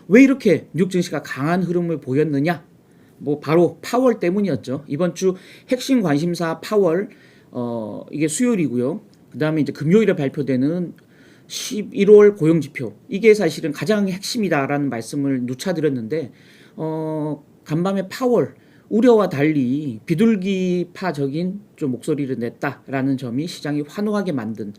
왜 이렇게 뉴욕 증시가 강한 흐름을 보였느냐? 뭐 바로 파월 때문이었죠. 이번 주 핵심 관심사 파월 이게 수요일이고요. 그다음에 이제 금요일에 발표되는 11월 고용 지표 이게 사실은 가장 핵심이다라는 말씀을 누차 드렸는데 간밤에 파월 우려와 달리 비둘기파적인 좀 목소리를 냈다라는 점이 시장이 환호하게 만든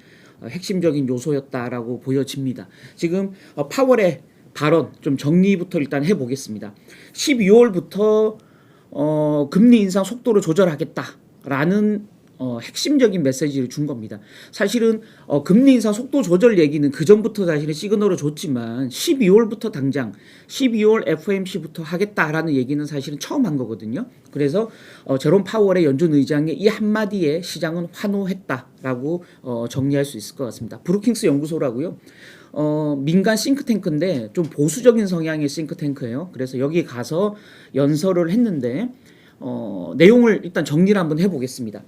핵심적인 요소였다라고 보여집니다. 지금 파월의 발언 좀 정리부터 일단 해보겠습니다. 12월부터 금리 인상 속도를 조절하겠다라는 핵심적인 메시지를 준 겁니다. 사실은 금리 인상 속도 조절 얘기는 그 전부터 사실은 시그널을 줬지만 12월부터 당장 12월 FOMC부터 하겠다라는 얘기는 사실은 처음 한 거거든요. 그래서 제롬 파월의 연준 의장의 이 한마디에 시장은 환호했다라고 정리할 수 있을 것 같습니다. 브루킹스 연구소라고요. 민간 싱크탱크인데 좀 보수적인 성향의 싱크탱크예요. 그래서 여기 가서 연설을 했는데 내용을 일단 정리를 한번 해보겠습니다.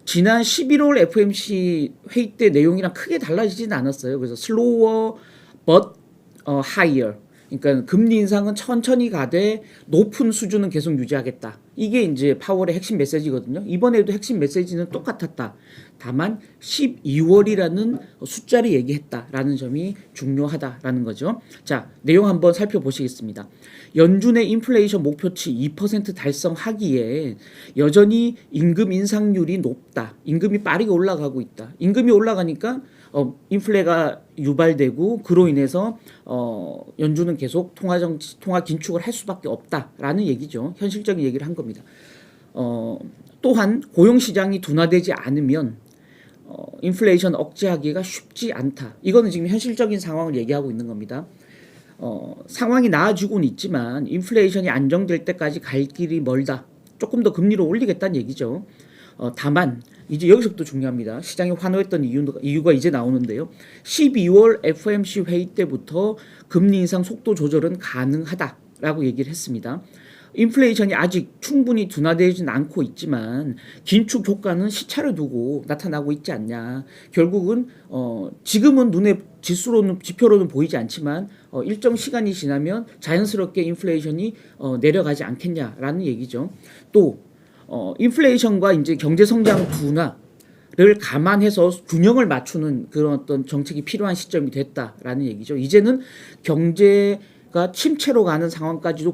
지난 11월 FOMC 회의 때 내용이랑 크게 달라지진 않았어요. 그래서 slower but higher. 그러니까 금리 인상은 천천히 가되 높은 수준은 계속 유지하겠다. 이게 이제 파월의 핵심 메시지거든요. 이번에도 핵심 메시지는 똑같았다. 다만 12월이라는 숫자를 얘기했다라는 점이 중요하다라는 거죠. 자, 내용 한번 살펴보시겠습니다. 연준의 인플레이션 목표치 2% 달성하기에 여전히 임금 인상률이 높다. 임금이 빠르게 올라가고 있다. 임금이 올라가니까 인플레가 유발되고 그로 인해서 연준은 계속 통화 긴축을 할 수밖에 없다라는 얘기죠. 현실적인 얘기를 한 겁니다. 또한 고용 시장이 둔화되지 않으면 인플레이션 억제하기가 쉽지 않다. 이거는 지금 현실적인 상황을 얘기하고 있는 겁니다. 상황이 나아지고는 있지만 인플레이션이 안정될 때까지 갈 길이 멀다. 조금 더 금리를 올리겠다는 얘기죠. 다만 이제 여기서부터 중요합니다. 시장이 환호했던 이유가 이제 나오는데요. 12월 FOMC 회의 때부터 금리 인상 속도 조절은 가능하다라고 얘기를 했습니다. 인플레이션이 아직 충분히 둔화되지는 않고 있지만 긴축 효과는 시차를 두고 나타나고 있지 않냐. 결국은 지금은 눈에 지표로는 보이지 않지만 일정 시간이 지나면 자연스럽게 인플레이션이 내려가지 않겠냐라는 얘기죠. 또 인플레이션과 이제 경제 성장 둔화를 감안해서 균형을 맞추는 그런 어떤 정책이 필요한 시점이 됐다라는 얘기죠. 이제는 경제가 침체로 가는 상황까지도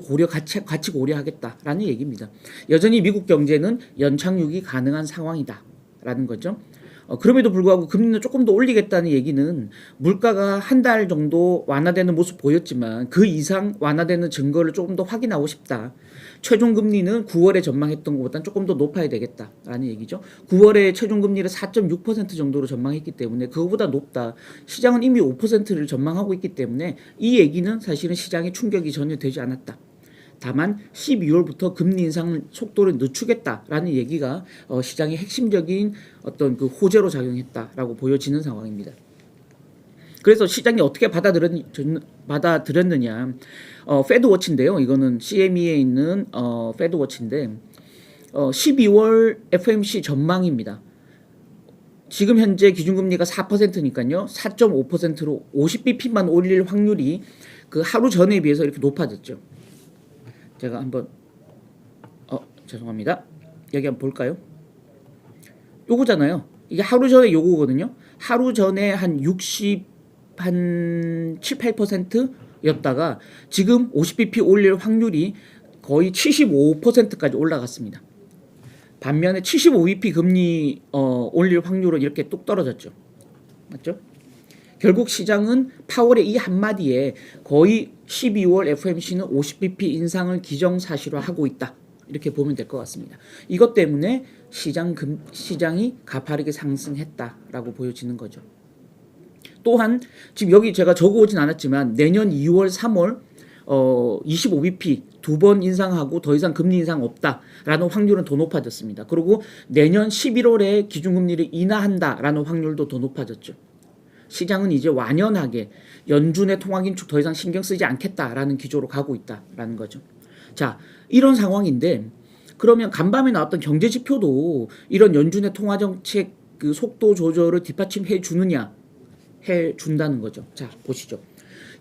같이 고려하겠다라는 얘기입니다. 여전히 미국 경제는 연착륙이 가능한 상황이다라는 거죠. 그럼에도 불구하고 금리는 조금 더 올리겠다는 얘기는 물가가 한 달 정도 완화되는 모습 보였지만 그 이상 완화되는 증거를 조금 더 확인하고 싶다. 최종 금리는 9월에 전망했던 것보다는 조금 더 높아야 되겠다라는 얘기죠. 9월에 최종 금리를 4.6% 정도로 전망했기 때문에 그거보다 높다. 시장은 이미 5%를 전망하고 있기 때문에 이 얘기는 사실은 시장에 충격이 전혀 되지 않았다. 다만 12월부터 금리 인상 속도를 늦추겠다라는 얘기가 시장의 핵심적인 어떤 그 호재로 작용했다라고 보여지는 상황입니다. 그래서 시장이 어떻게 받아들였느냐. 패드워치인데요. 이거는 CME에 있는 패드워치인데 12월 FOMC 전망입니다. 지금 현재 기준금리가 4%니까요. 4.5%로 50bp만 올릴 확률이 그 하루 전에 비해서 이렇게 높아졌죠. 제가 한번 죄송합니다. 여기 한번 볼까요? 요거잖아요. 이게 하루 전에 요거거든요. 하루 전에 한 7, 8%였다가 지금 50bp 올릴 확률이 거의 75%까지 올라갔습니다. 반면에 75bp 금리 올릴 확률은 이렇게 뚝 떨어졌죠. 맞죠? 결국 시장은 파월의 이 한마디에 거의 12월 FOMC는 50bp 인상을 기정사실화하고 있다. 이렇게 보면 될 것 같습니다. 이것 때문에 시장이 가파르게 상승했다라고 보여지는 거죠. 또한 지금 여기 제가 적어오진 않았지만 내년 2월, 3월 25bp 두 번 인상하고 더 이상 금리 인상 없다라는 확률은 더 높아졌습니다. 그리고 내년 11월에 기준금리를 인하한다라는 확률도 더 높아졌죠. 시장은 이제 완연하게 연준의 통화긴축 더 이상 신경 쓰지 않겠다라는 기조로 가고 있다라는 거죠. 자, 이런 상황인데 그러면 간밤에 나왔던 경제 지표도 이런 연준의 통화정책 그 속도 조절을 뒷받침해 주느냐? 해 준다는 거죠. 자, 보시죠.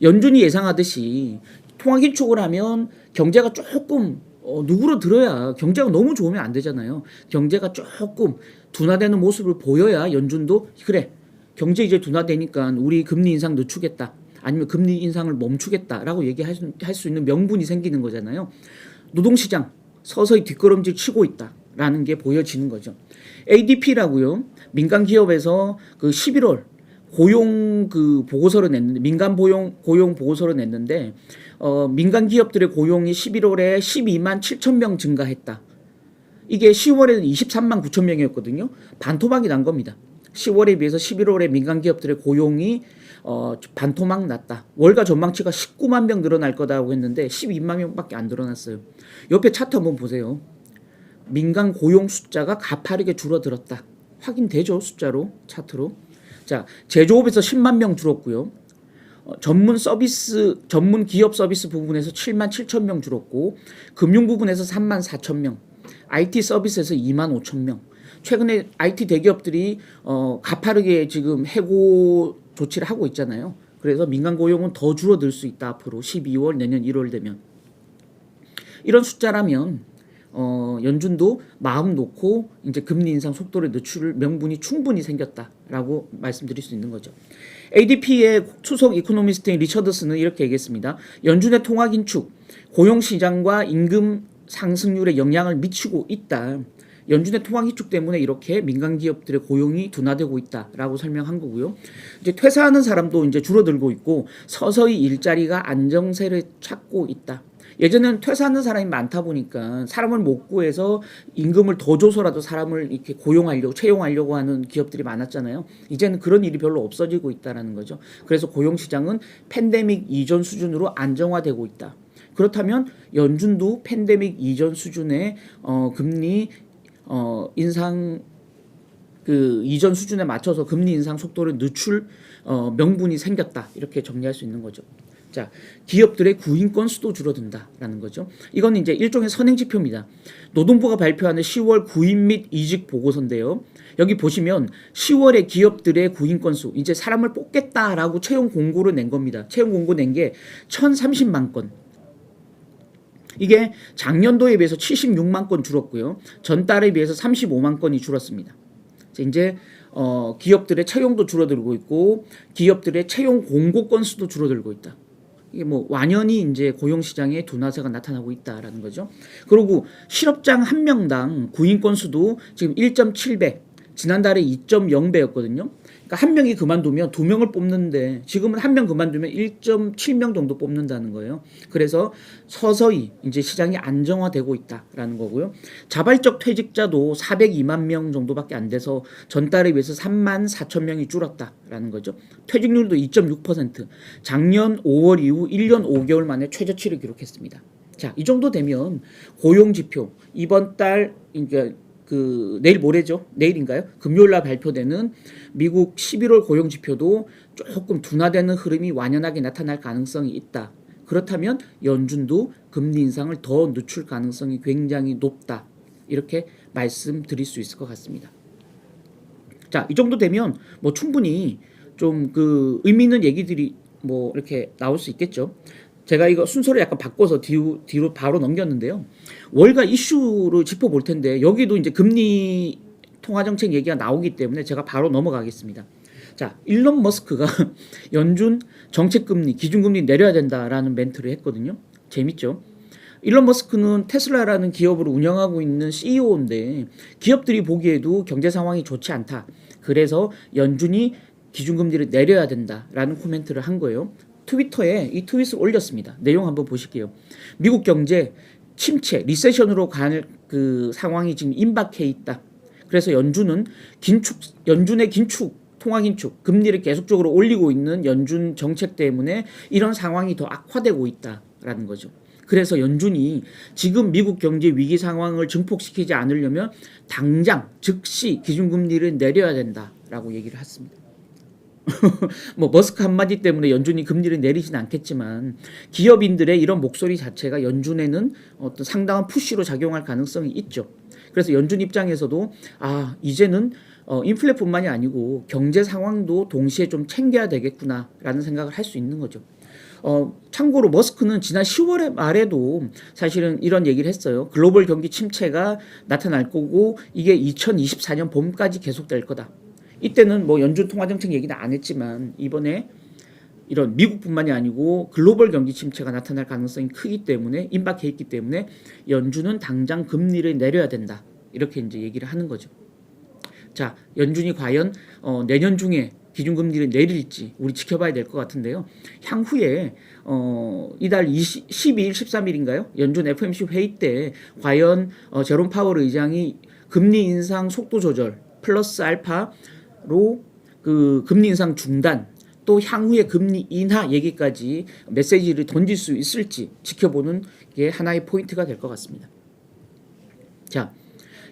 연준이 예상하듯이 통화 긴축을 하면 경제가 조금 누구로 들어야 경제가 너무 좋으면 안 되잖아요. 경제가 조금 둔화되는 모습을 보여야 연준도 그래 경제 이제 둔화되니까 우리 금리 인상 늦추겠다. 아니면 금리 인상을 멈추겠다라고 얘기할 수 있는 명분이 생기는 거잖아요. 노동시장 서서히 뒷걸음질 치고 있다라는 게 보여지는 거죠. ADP라고요. 민간 기업에서 그 11월 고용 그 보고서를 냈는데 민간 고용 보고서를 냈는데 민간 기업들의 고용이 11월에 12만 7천 명 증가했다. 이게 10월에는 23만 9천 명이었거든요. 반토막이 난 겁니다. 10월에 비해서 11월에 민간 기업들의 고용이 반토막 났다. 월가 전망치가 19만 명 늘어날 거다라고 했는데 12만 명밖에 안 늘어났어요. 옆에 차트 한번 보세요. 민간 고용 숫자가 가파르게 줄어들었다. 확인되죠? 숫자로 차트로. 자, 제조업에서 10만 명 줄었고요. 전문 기업 서비스 부분에서 7만 7천 명 줄었고 금융 부분에서 3만 4천 명, IT 서비스에서 2만 5천 명. 최근에 IT 대기업들이 가파르게 지금 해고 조치를 하고 있잖아요. 그래서 민간 고용은 더 줄어들 수 있다. 앞으로 12월 내년 1월 되면. 이런 숫자라면 연준도 마음 놓고 이제 금리 인상 속도를 늦출 명분이 충분히 생겼다라고 말씀드릴 수 있는 거죠. ADP의 수석 이코노미스트인 리처드슨은 이렇게 얘기했습니다. 연준의 통화 긴축, 고용 시장과 임금 상승률에 영향을 미치고 있다. 연준의 통화 긴축 때문에 이렇게 민간 기업들의 고용이 둔화되고 있다라고 설명한 거고요. 이제 퇴사하는 사람도 이제 줄어들고 있고 서서히 일자리가 안정세를 찾고 있다. 예전에는 퇴사하는 사람이 많다 보니까 사람을 못 구해서 임금을 더 줘서라도 사람을 이렇게 고용하려고 채용하려고 하는 기업들이 많았잖아요. 이제는 그런 일이 별로 없어지고 있다라는 거죠. 그래서 고용 시장은 팬데믹 이전 수준으로 안정화되고 있다. 그렇다면 연준도 팬데믹 이전 수준의 금리 인상 그 이전 수준에 맞춰서 금리 인상 속도를 늦출 명분이 생겼다. 이렇게 정리할 수 있는 거죠. 자, 기업들의 구인 건수도 줄어든다라는 거죠. 이건 이제 일종의 선행 지표입니다. 노동부가 발표하는 10월 구인 및 이직 보고서인데요. 여기 보시면 10월에 기업들의 구인 건수, 이제 사람을 뽑겠다라고 채용 공고를 낸 겁니다. 채용 공고 낸 게 1,030만 건. 이게 작년도에 비해서 76만 건 줄었고요. 전달에 비해서 35만 건이 줄었습니다. 이제 기업들의 채용도 줄어들고 있고 기업들의 채용 공고 건수도 줄어들고 있다. 이게 뭐 완연히 이제 고용 시장에 둔화세가 나타나고 있다라는 거죠. 그리고 실업장 한 명당 구인 건수도 지금 1.7배, 지난달에 2.0배였거든요. 그러니까 한 명이 그만두면 두 명을 뽑는데 지금은 한 명 그만두면 1.7명 정도 뽑는다는 거예요. 그래서 서서히 이제 시장이 안정화되고 있다라는 거고요. 자발적 퇴직자도 402만 명 정도밖에 안 돼서 전달에 비해서 3만 4천 명이 줄었다라는 거죠. 퇴직률도 2.6%. 작년 5월 이후 1년 5개월 만에 최저치를 기록했습니다. 자, 이 정도 되면 고용 지표 이번 달 그러니까 내일 모레죠. 내일인가요? 금요일 날 발표되는 미국 11월 고용 지표도 조금 둔화되는 흐름이 완연하게 나타날 가능성이 있다. 그렇다면 연준도 금리 인상을 더 늦출 가능성이 굉장히 높다. 이렇게 말씀드릴 수 있을 것 같습니다. 자, 이 정도 되면 뭐 충분히 좀 의미 있는 얘기들이 뭐 이렇게 나올 수 있겠죠. 제가 이거 순서를 약간 바꿔서 뒤로 바로 넘겼는데요. 월가 이슈를 짚어볼 텐데 여기도 이제 금리 통화정책 얘기가 나오기 때문에 제가 바로 넘어가겠습니다. 자, 일론 머스크가 연준 정책금리, 기준금리 내려야 된다라는 멘트를 했거든요. 재밌죠? 일론 머스크는 테슬라라는 기업을 운영하고 있는 CEO인데 기업들이 보기에도 경제 상황이 좋지 않다. 그래서 연준이 기준금리를 내려야 된다라는 코멘트를 한 거예요. 트위터에 이 트윗을 올렸습니다. 내용 한번 보실게요. 미국 경제 침체, 리세션으로 갈 상황이 지금 임박해 있다. 그래서 연준의 통화 긴축, 금리를 계속적으로 올리고 있는 연준 정책 때문에 이런 상황이 더 악화되고 있다라는 거죠. 그래서 연준이 지금 미국 경제 위기 상황을 증폭시키지 않으려면 당장 즉시 기준금리를 내려야 된다라고 얘기를 했습니다. 뭐 머스크 한마디 때문에 연준이 금리를 내리진 않겠지만 기업인들의 이런 목소리 자체가 연준에는 어떤 상당한 푸시로 작용할 가능성이 있죠. 그래서 연준 입장에서도 이제는 인플레뿐만이 아니고 경제 상황도 동시에 좀 챙겨야 되겠구나라는 생각을 할 수 있는 거죠. 참고로 머스크는 지난 10월 말에도 사실은 이런 얘기를 했어요. 글로벌 경기 침체가 나타날 거고 이게 2024년 봄까지 계속될 거다. 이때는 뭐 연준 통화정책 얘기는 안 했지만 이번에 이런 미국뿐만이 아니고 글로벌 경기 침체가 나타날 가능성이 크기 때문에 임박해 있기 때문에 연준은 당장 금리를 내려야 된다. 이렇게 이제 얘기를 하는 거죠. 자, 연준이 과연 내년 중에 기준금리를 내릴지 우리 지켜봐야 될 것 같은데요. 향후에 이달 12일, 13일인가요? 연준 FOMC 회의 때 과연 제롬 파월 의장이 금리 인상 속도 조절 플러스 알파로 그 금리 인상 중단 또 향후에 금리 인하 얘기까지 메시지를 던질 수 있을지 지켜보는 게 하나의 포인트가 될 것 같습니다. 자,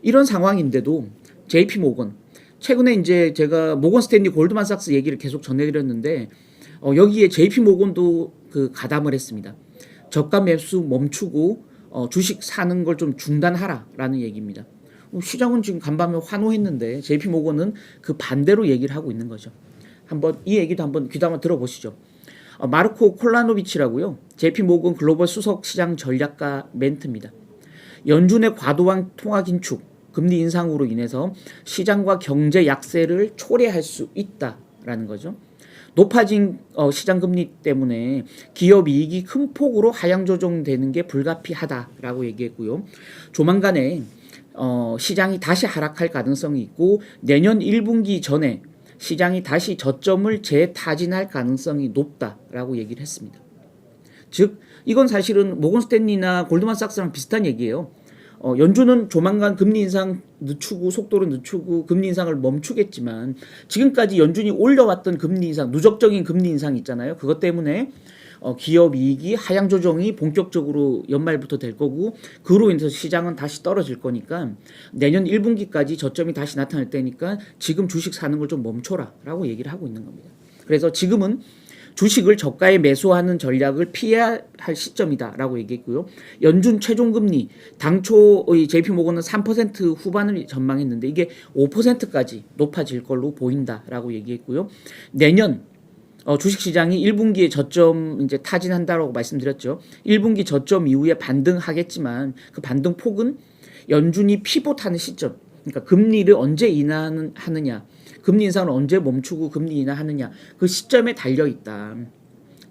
이런 상황인데도 JP 모건 최근에 이제 제가 모건 스탠리 골드만삭스 얘기를 계속 전해드렸는데 여기에 JP 모건도 그 가담을 했습니다. 저가 매수 멈추고 주식 사는 걸 좀 중단하라라는 얘기입니다. 시장은 지금 간밤에 환호했는데 JP 모건은 그 반대로 얘기를 하고 있는 거죠. 한번 이 얘기도 한번 귀담아 들어보시죠. 마르코 콜라노비치라고요. JP 모건 글로벌 수석 시장 전략가 멘트입니다. 연준의 과도한 통화 긴축, 금리 인상으로 인해서 시장과 경제 약세를 초래할 수 있다라는 거죠. 높아진 시장 금리 때문에 기업 이익이 큰 폭으로 하향 조정되는 게 불가피하다라고 얘기했고요. 조만간에 시장이 다시 하락할 가능성이 있고 내년 1분기 전에 시장이 다시 저점을 재타진할 가능성이 높다라고 얘기를 했습니다. 즉 이건 사실은 모건 스탠리나 골드만삭스랑 비슷한 얘기예요. 연준은 조만간 금리 인상 늦추고 속도를 늦추고 금리 인상을 멈추겠지만 지금까지 연준이 올려왔던 금리 인상, 누적적인 금리 인상 있잖아요. 그것 때문에 기업 이익이 하향 조정이 본격적으로 연말부터 될 거고 그로 인해서 시장은 다시 떨어질 거니까 내년 1분기까지 저점이 다시 나타날 때니까 지금 주식 사는 걸 좀 멈춰라라고 얘기를 하고 있는 겁니다. 그래서 지금은 주식을 저가에 매수하는 전략을 피해야 할 시점이다라고 얘기했고요. 연준 최종금리 당초의 JP모건은 3% 후반을 전망했는데 이게 5%까지 높아질 걸로 보인다라고 얘기했고요. 내년 주식시장이 1분기에 저점 이제 타진한다라고 말씀드렸죠. 1분기 저점 이후에 반등하겠지만 그 반등 폭은 연준이 피봇하는 시점, 그러니까 금리를 언제 인하하느냐, 금리 인상을 언제 멈추고 금리 인하하느냐 그 시점에 달려 있다.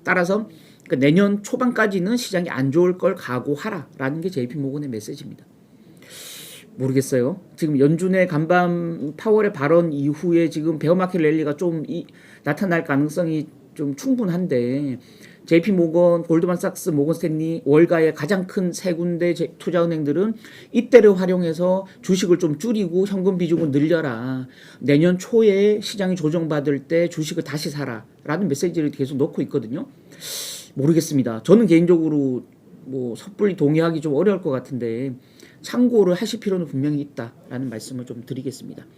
따라서 그러니까 내년 초반까지는 시장이 안 좋을 걸 각오하라라는 게 JP모건의 메시지입니다. 모르겠어요. 지금 연준의 간밤 파월의 발언 이후에 지금 베어마켓 랠리가 좀 나타날 가능성이 좀 충분한데 JP모건, 골드만삭스, 모건 스탠리 월가의 가장 큰 세 군데 투자은행들은 이때를 활용해서 주식을 좀 줄이고 현금 비중을 늘려라. 내년 초에 시장이 조정받을 때 주식을 다시 사라라는 메시지를 계속 넣고 있거든요. 모르겠습니다. 저는 개인적으로 뭐 섣불리 동의하기 좀 어려울 것 같은데 참고를 하실 필요는 분명히 있다라는 말씀을 좀 드리겠습니다.